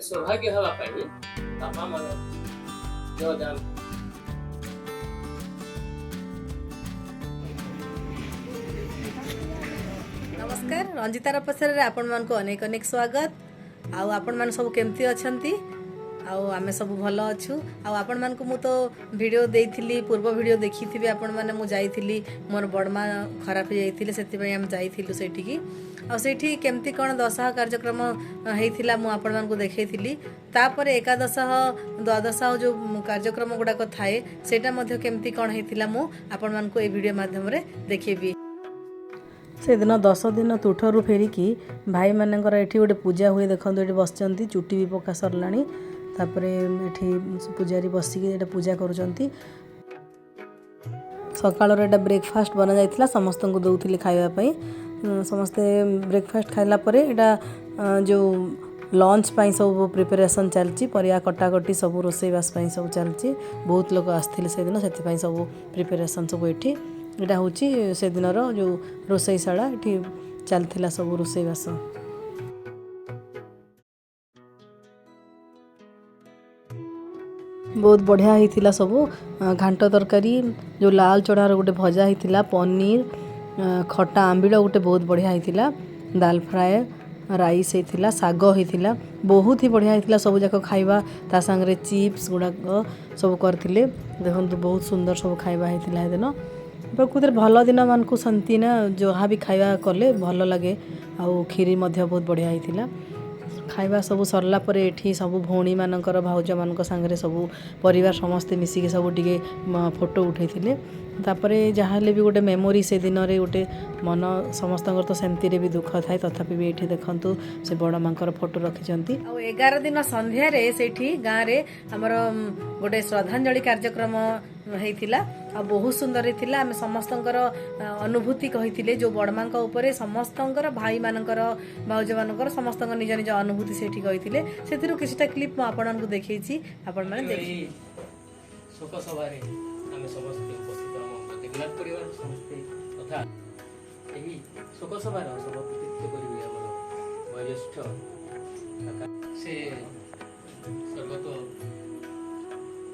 सौभाग्य हवा पाई बापा मान योगदान। नमस्कार रंजितार पसर आपण मान को अनेक अनेक स्वागत। आपण मान सब केमती अछंती? आमे सब भल अच्छु। आपण मान को मु तो वीडियो देइथिली, पूर्व वीडियो देखिथिबे आपण माने। मु जाइथिली मोर बड़मा खराब हो जाइथिले, सेति पई हम जाइथिलु सेठी की। सेठी केमती कोन दशह कार्यक्रम हेइथिला मु आपण मान को देखैथिली। तापरे एकादशह द्वादशह जो कार्यक्रम गुडा को थाए सेटा मध्ये केमती कोन हेइथिला मु आपण मान को ए वीडियो माध्यम रे देखेबी। से दिन 10 दिन तुठरू फेरिकी भाई मानकर एठी गोटे पूजा हुए। देखो ये बसचंती, चुटी भी पका सरलाणी। तापरे एठी पूजारी बसिकी एटा पूजा करूचंती। सकाळ रे एटा ब्रेकफास्ट बना जाइथिला, समस्त को दउथिले खाइबा पई। समस्ते ब्रेकफास्ट खाइला परे एटा जो लंच पाई सब प्रिपरेशन चलची, परिया कटाकटी सब रोसई बास पाई सब चलची। बहुत लोग आस्थिले से दिन, सेति पाई सब प्रिपरेशन सब एठी। एटा होची से दिनर जो रोसईशाला एठी चलथिला सब रोसई बास। बहुत बढ़िया होइथिला सब। घांट तरकारी, जो लाल चढ़ार गोटे भजा होइथिला, पनीर, खट्टा आंबिल गोटे बहुत बढ़िया होइथिला, दाल फ्राए, राइस होइथिला, साग होइथिला। बहुत ही बढ़िया होइथिला सब जाक खाइबा। ता संगे चिप्स गुडा सब करथिले। देखंतु बहुत सुंदर सब खाइबा होइथिला। दिन प्रकृति भल दिन मान को शांति ना, जहाँ भी खाइबा कले भल लगे। आउ खीरी मध्य बहुत बढ़िया होइथिला। खाइबा सब सरला परे एठी सब भौणी मानकर, भाउज मानक संगे सब परिवार समस्ते मिसिके सब टिके फोटो उठैथिले। तापरे जहाँले भी गोटे मेमोरी से दिन रे गोटे मन समस्तंकर तो सेमती रे भी दुख थाए। तथापि भी एठी देखंतु से बड़ मांकर फोटो रखिचंती। आ 11 दिन संध्या रे सेठी गाँ रे हमर गोटे श्रद्धांजलि कार्यक्रम हेइथिला। आ बहुत सुंदर हेइथिला। आमे समस्तंकर अनुभूति कहिथिले, जो बड़मांक ऊपर समस्तंकर, भाई मानकर, भाउज मानकर समस्तंकर निज निज अनुभूति सेठी कहिथिले। सेथिरु किछटा क्लिप म आपन को देखैछि, आपन माने देखि। शोक सभा रे आमे समस्त उपस्थित हम दिग्नाथ परिवार समस्त तथा एही शोक सभा रो सभापतित्व करिवे हमर वयोज्येष्ठ काका से स्वर्गत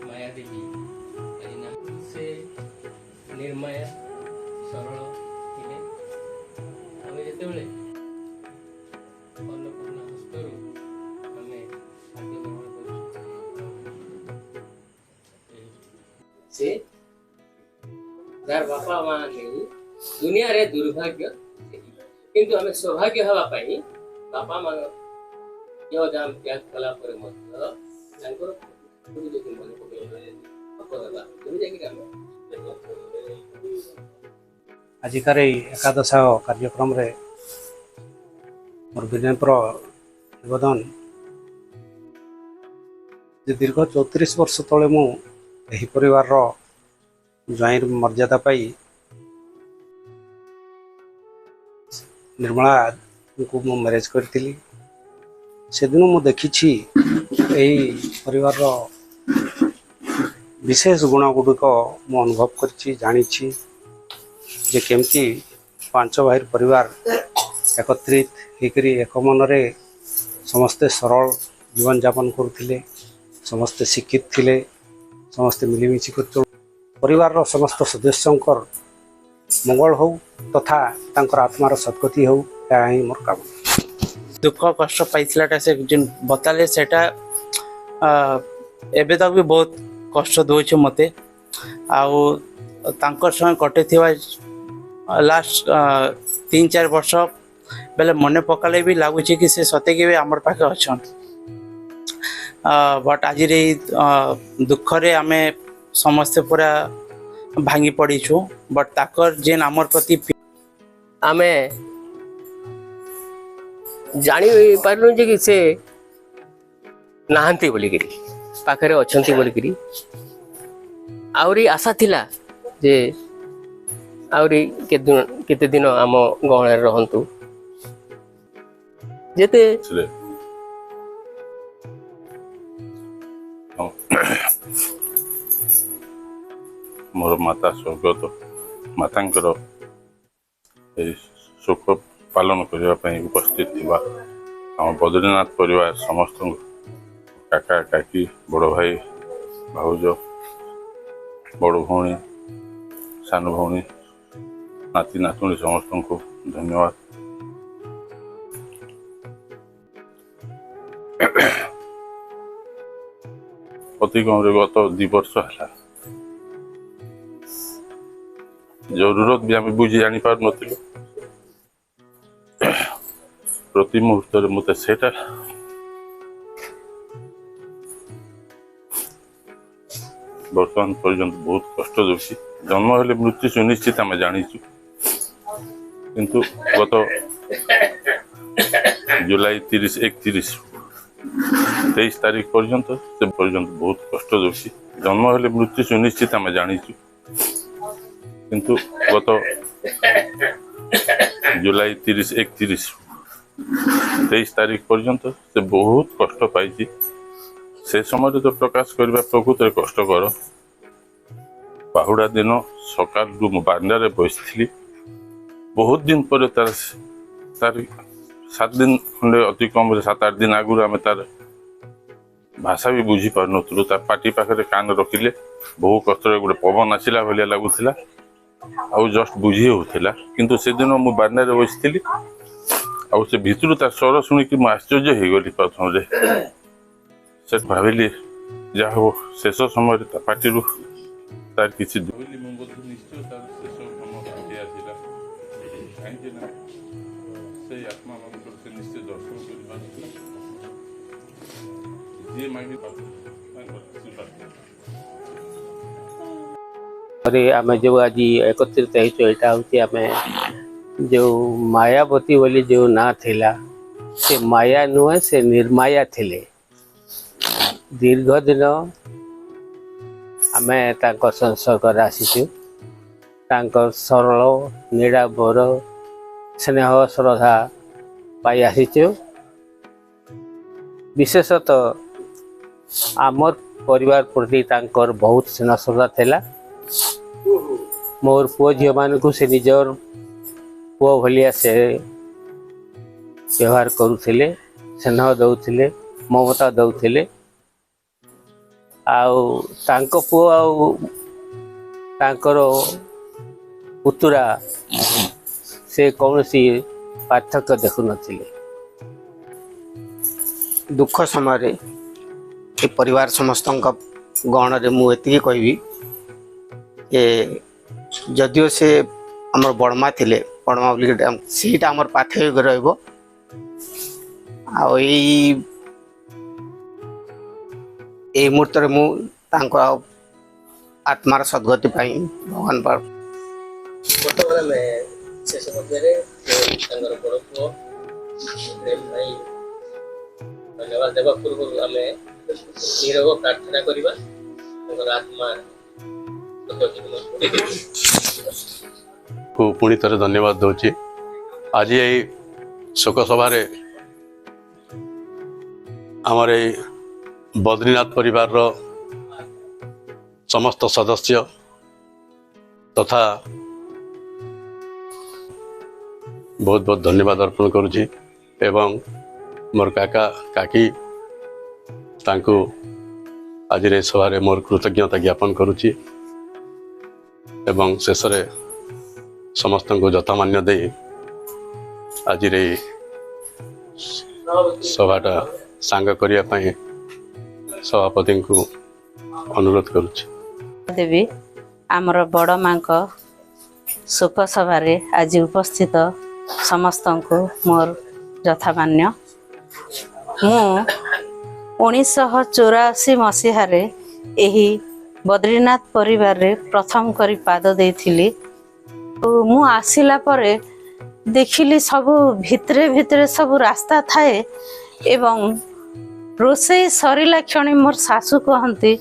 माया देवी नाम से निर्माया सरल थे। आम जिते अन्नपूर्णा हस्तरू आम खाद्य ग्रहण से जार बापा माँ नहीं दुनिया रे दुर्भाग्य, किंतु आम सौभाग्य हवा पाई बापा मान योगदान त्याग कला पर आजिकार एकादश कार्यक्रम रे मोर विनम्र निवेदन जे दीर्घ 34 वर्ष तले मु एही परिवार रो ज्वाइंर मर्यादा पाई निर्मला को मु मैरेज करथिली। से दिन मु देखिछि एही परिवार रो विशेष गुण गुड़िक मु अनुभव करछि, जानिछि जे केमती 5 भाई परिवार एकत्रित होकर एक मनरे समस्ते सरल जीवन यापन करुथिले, समस्ते शिक्षित थिले, समस्ते मिलिमिशि कर परिवार रो समस्त सदस्यंकर मंगल हो तथा तांकर आत्मार सद्गति हो, या ही मोर काम। दुख कष्ट पाइथिलाटा से जिन बताले सेटा एबे तक भी बहुत कष्ट दोछ मते। आउ तांकर संग कटे थिवा लास्ट 3-4 वर्ष बेले मने पकाले भी लागुच कि से सते के आमर पाखे अच्छन। बट आज दुख रे आमे समस्ते पूरा भांगी पड़ीछु। बट ताकर जेन आमर प्रति आमे जानी पारलु जे कि से नाहंती बोलिकरी पाखरे अछंती बोलिकरी आउरी आशा थिला जे आउरी केते दिन आम गहणे रहंतु जेते मोर माता स्वर्गत मातांकर सुख पालन करने उपस्थित थिबा आम बद्रीनाथ परिवार समस्त काका काकी बड़ भाई भाउज बड़ भौणी सान भौणी नाती नातुणी समस्त को धन्यवाद। अति कम गत 2 वर्ष है जरूरत भी आम बुझी जानी पार नथिलु प्रति मुहूर्त मत से बर्तमान पर्यंत बहुत कष्ट दूसरी जन्म हेले मृत्यु सुनिश्चित आम जाचु किंतु गत जुलाई 31 तारीख पर्यंत से पर्यंत बहुत कष्ट दूसरी जन्म हेले मृत्यु सुनिश्चित आम जाचु किंतु गत जुलाई 31 तारीख पर्यंत से बहुत कष्ट पाई से समय तो प्रकाश करने प्रकृत कष्टकर बाहुड़ा दिन सकाल बारंडारे बसली बहुत दिन पर तार 7 दिन खंडे अति कम 7-8 दिन आगु आम तार भाषा भी बुझी पार नुँ तार पाटी पाखे कान रखिले बहु कष्ट गोटे पवन आसला भाया लगुला आउ जस्ट बुझी होता किंतु से दिन मु बारंडारे बसली आउ से भितर तार स्वर शुणिक मुझे आश्चर्य हो गली प्रथम से भाविली जहा हो शेष समय पार्टी तार किसी अरे आम जो आज एकत्रित होता आम जो मायावती बोली जो ना थिला से माया नुहे से निर्माया थिले दीर्घ दिन आम संसर्ग आसीचु सरल निराबर स्नेह श्रद्धा पाई आसीचु विशेषतः आमर परिवार प्रति बहुत स्नेह श्रद्धा थिला मोर पुओ झील मान को से निजर पुओ भलिया से व्यवहार करुले स्नेह दौले ममता दौले आउ तांको पुओ आउ तांकर पुतुरा से कौन सी पार्थक्य देखु नथिले। दुख समय परिवार समस्त गहन रे मुझे कहबी जदियो से आमर बड़मा थिले बड़मा बोलिक सीटा आमर पाथे रहिबो ए मुहूर्त मु आत्मार सद्गति पाई भगवान पर बर्तमान में शेष मध्य बड़ पुओ धन्यवाद देवा पूर्व आम नीरव प्रार्थना करवा आत्मा को पुणी थरे धन्यवाद दूची आज यही शोक सभारे आमर बद्रीनाथ परिवार रो समस्त सदस्य तथा बहुत बहुत धन्यवाद अर्पण करुची एवं मोर काका काकी तांको आज रे सभारे मोर कृतज्ञता ज्ञापन करुची एवं शेष समस्त को जथामान्य दे आज रे सभाटा सांग करने सभापति को अनुरोध करुची। देवी आमर बड़ माँ शोक सभारे आज उपस्थित समस्त को मोर जथामान्य मु 1984 मसीह बद्रीनाथ परिवार रे प्रथम करी पाद देइथिली मु आसिला परे देखिली सबु भितरे भितरे सबु रास्ता थाए एवं रोषे सरिला क्षणी मोर सासू कहती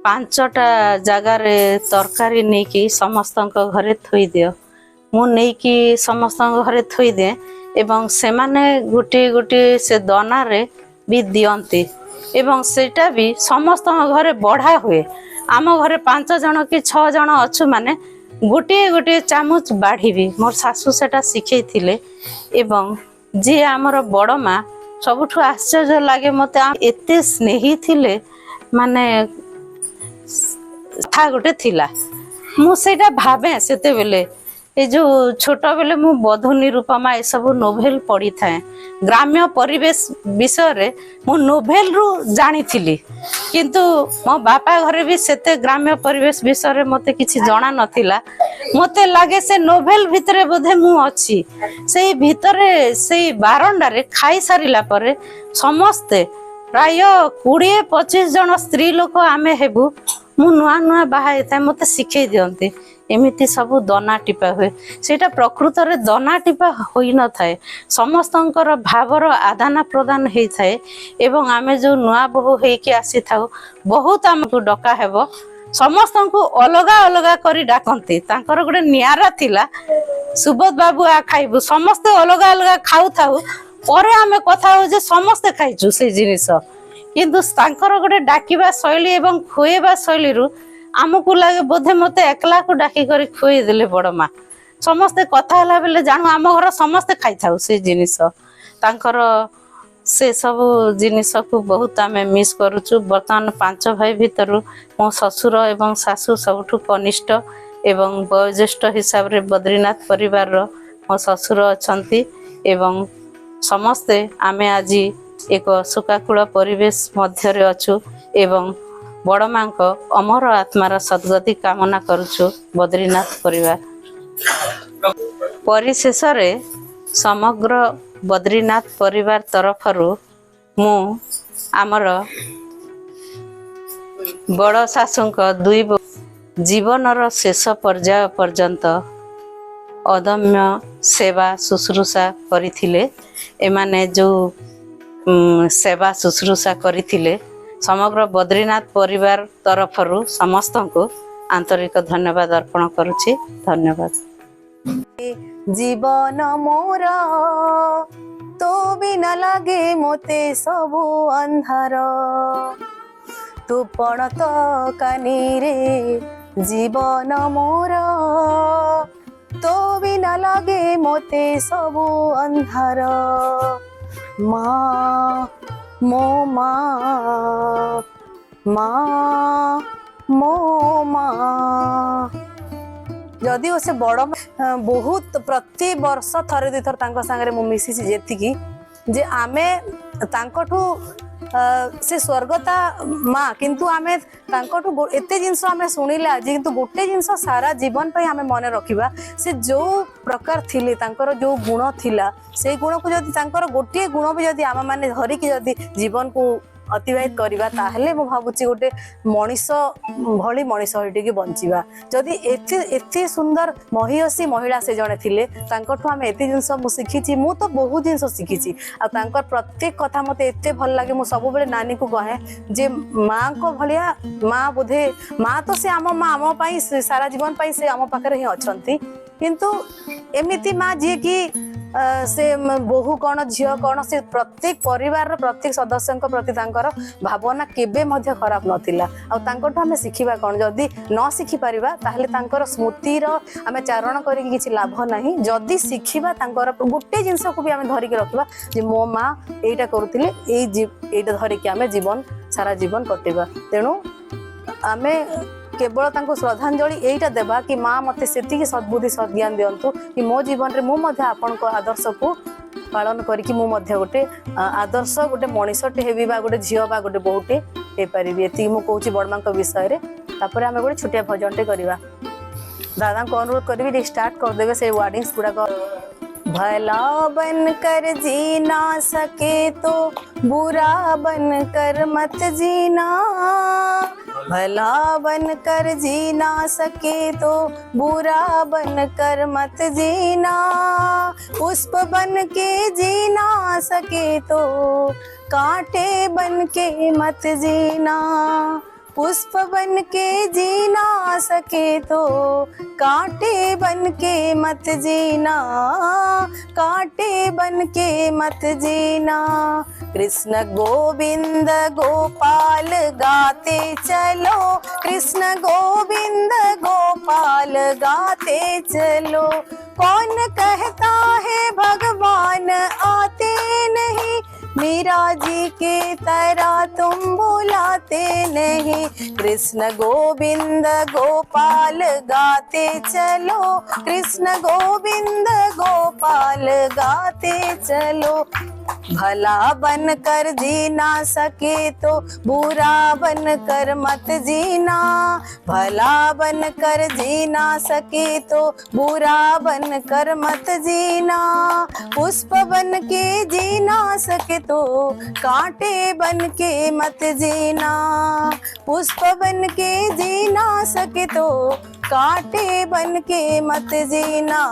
5टा जगार तरकारी नहीं कि समस्त घरे थोई दियो मु नहीं कि समस्त घरे थोई दे एवं से माने गोटे गोटे से दना रे भी दियंती एवं सेटा भी समस्त घरे बढ़ा हुए आम घरे 5 जन कि 6 जन अच्छु माने गोटे गोटे चामच बाढ़ी मोर सासू सेटा शिखई थिले एवं जे आमर बड़ माँ ସବୁଠୁ ଆଶ୍ଚର୍ଯ୍ୟ ଲାଗେ ମତେ ଏତେ ସ୍ନେହୀ ଥିଲେ ମାନେ କଥା ଗୋଟେ ଥିଲା ମୁଁ ସେଇଟା ଭାବେ ସେତେବେଳେ ଏ ଯୋଉ ଛୋଟ ବେଲେ ମୁଁ ବଧୁ ନିରୁପମା ଏସବୁ ନୋଭେଲ ପଢିଥାଏ ଗ୍ରାମ୍ୟ ପରିବେଶ ବିଷୟରେ ମୁଁ ନୋଭେଲରୁ ଜାଣିଥିଲି କିନ୍ତୁ ମୋ ବାପା ଘରେ ବି ସେତେ ଗ୍ରାମ୍ୟ ପରିବେଶ ବିଷୟରେ ମତେ କିଛି ଜଣା ନଥିଲା ମତେ ଲାଗେ ସେ ନୋଭେଲ ଭିତରେ ବୋଧେ ମୁଁ ଅଛି ସେଇ ଭିତରେ ସେଇ ବାରଣ୍ଡାରେ ଖାଇସାରିଲା ପରେ ସମସ୍ତେ ପ୍ରାୟ 20-25 ଜଣ ସ୍ତ୍ରୀ ଲୋକ ଆମେ ହେବୁ ମୁଁ ନୂଆ ନୂଆ ବାହା ହେଇଥାଏ ମତେ ଶିଖେଇ ଦିଅନ୍ତି ଏମିତି ସବୁ ଦନା ଟିପା ହୁଏ ସେଇଟା ପ୍ରକୃତରେ ଦନା ଟିପା ହୋଇନଥାଏ ସମସ୍ତଙ୍କର ଭାବର ଆଦାନ ପ୍ରଦାନ ହେଇଥାଏ ଏବଂ ଆମେ ଯୋଉ ନୂଆ ବୋହୂ ହେଇକି ଆସିଥାଉ ବହୁତ ଆମକୁ ଡକା ହେବ ସମସ୍ତଙ୍କୁ ଅଲଗା ଅଲଗା କରି ଡାକନ୍ତି ତାଙ୍କର ଗୋଟେ ନିଆରା ଥିଲା ସୁବୋଧ ବାବୁ ଖାଇବୁ ସମସ୍ତେ ଅଲଗା ଅଲଗା ଖାଉଥାଉ ପରେ ଆମେ କଥା ହଉ ଯେ ସମସ୍ତେ ଖାଇଛୁ ସେଇ ଜିନିଷ କିନ୍ତୁ ତାଙ୍କର ଗୋଟେ ଡାକିବା ଶୈଳୀ ଏବଂ ଖୁଏଇବା ଶୈଳୀରୁ ଆମକୁ ଲାଗେ ବୋଧେ ମତେ ଏକଲାକୁ ଡାକି କରି ଖୁଏଇ ଦେଲେ ବଡ ମା ସମସ୍ତେ କଥା ହେଲା ବେଲେ ଜାଣୁ ଆମ ଘର ସମସ୍ତେ ଖାଇଥାଉ ସେ ଜିନିଷ ତାଙ୍କର ସେ ସବୁ ଜିନିଷକୁ ବହୁତ ଆମେ ମିସ୍ କରୁଛୁ ବର୍ତ୍ତମାନ 5 ଭାଇ ଭିତରୁ ମୋ ଶ୍ୱଶୁର ଏବଂ ଶାଶୁ ସବୁଠୁ କନିଷ୍ଠ ଏବଂ ବୟୋଜ୍ୟେଷ୍ଠ ହିସାବରେ ବଦ୍ରିନାଥ ପରିବାରର ମୋ ଶ୍ୱଶୁର ଅଛନ୍ତି ଏବଂ ସମସ୍ତେ ଆମେ ଆଜି ଏକ ଶୋକାକୁଳ ପରିବେଶ ମଧ୍ୟରେ ଅଛୁ ଏବଂ ବଡ଼ ମାଙ୍କ ଅମର ଆତ୍ମାର ସଦ୍ଗତି କାମନା କରୁଛୁ ବଦ୍ରିନାଥ ପରିବାର ପରିଶେଷରେ ସମଗ୍ର ବଦ୍ରିନାଥ ପରିବାର ତରଫରୁ ମୁଁ ଆମର ବଡ଼ ଶାଶୁଙ୍କ 2 ଜୀବନର ଶେଷ ପର୍ଯ୍ୟାୟ ପର୍ଯ୍ୟନ୍ତ ଅଦମ୍ୟ ସେବା ଶୁଶ୍ରୂଷା କରିଥିଲେ ଏମାନେ ଯେଉଁ ସେବା ଶୁଶ୍ରୂଷା କରିଥିଲେ ସମଗ୍ର ବଦ୍ରିନାଥ ପରିବାର ତରଫରୁ ସମସ୍ତଙ୍କୁ ଆନ୍ତରିକ ଧନ୍ୟବାଦ ଅର୍ପଣ କରୁଛି ଧନ୍ୟବାଦ जीवन मोर तो बिना लगे मोते सबु अंधार तू पण तो कानी रे जीवन मोर तो बिना लगे मोते सबु अंधार माँ मो माँ माँ मो माँ जदि से बड़ बहुत प्रति वर्ष थरे 2 थर सांगे मु मिसी जेतिकी जे आमे तांकठू से स्वर्गता माँ किंतु आमे तांकठू एते जिंस आमे सुनिले आज किंतु गोटे जिंस सारा जीवन पे आमे मन रखिबा से जो प्रकार थिले तांकर जो गुण थिला से गुण को जदि तांकर गोटे गुण भी जदि आम माने धरि कि जदि जीवन को अतिबाहित करवा ताहले मु भाबुची गोटे मनीष भली मनीष होइटिकी बंचिबा जदि एते सुंदर महियसी महिला से जणे थिले तांकठू आमे एते जिंस मु शिखिची मु तो बहुत जिंस शिखिची आ तांकर प्रत्येक कथा मते एते भल लागे मु सब बेले नानी को कहे जे माँ को भलिया माँ बोधे माँ तो से आम माँ आम पई सारा जीवन पई से आम पाखरे ही अछंती किंतु एमिति माँ जे की से बहु कौन झील कौन से प्रत्येक परिवार प्रत्येक सदस्य प्रति भावना केबे मध्य खराब नथिला आम शिखिबा कौन जदि न शिखि पारिबा ताहले तांकर स्मृतिर आम चारण करिक किछि लाभ नाही जदि शिखिबा तांकर गोटे जिंस को भी आम धरिक रखिबा जे मो माँ एटा करूथिले एटा धरिक आम जीवन सारा जीवन कटेबा तेणु आमे केवल तांको श्रद्धांजलि एटा देबा कि माँ मते सेतिकी सद्बुद्धि सद्ज्ञान दियंतु कि मो जीवन रे मु मध्य आपनको आदर्श को पालन करिकि मु मध्य गोटे आदर्श गोटे मनीषटे हेबी बा गोटे झियो बा गोटे बहुटे हे परिबि एति मु कहूची बड़मांक विषय रे तापर आमे गोटे छोटिया भजनटे करिबा दादा को अनुरोध करबी स्टार्ट कर देबे से वर्डिंग्स गुडा को भला बन कर जी ना सके तो बुरा बन कर मत जीना भला बन कर जी ना सके तो बुरा बन कर मत जीना पुष्प बन के जी ना सके तो कांटे बन के मत जीना पुष्प बन के जी ना सके तो कांटे बन के मत जीना कांटे बन के मत जीना कृष्ण गोविंद गोपाल गाते चलो कृष्ण गोविंद गोपाल गाते चलो कौन कहता है भगवान आते नहीं मीरा जी की तरह तुम भुलाते नहीं। कृष्ण गोविंद गोपाल गाते चलो, कृष्ण गोविंद गोपाल गाते चलो। भला बन कर जी ना सके तो बुरा बन कर मत जीना, भला बन कर जी ना सके तो बुरा बन कर मत जीना। पुष्प बन के जी ना सके तो कांटे बन के मत जीना, पुष्प बन के जी ना सके तो कांटे बन के मत जीना,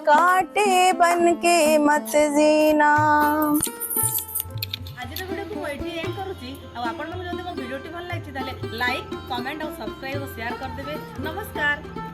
कांटे बन के मत जीना। आज भिडियो को ये एंड करुच्ची आपन जब मो भिडियो भल लगी लाइक कमेंट और सब्सक्राइब और शेयर करदेवे। नमस्कार।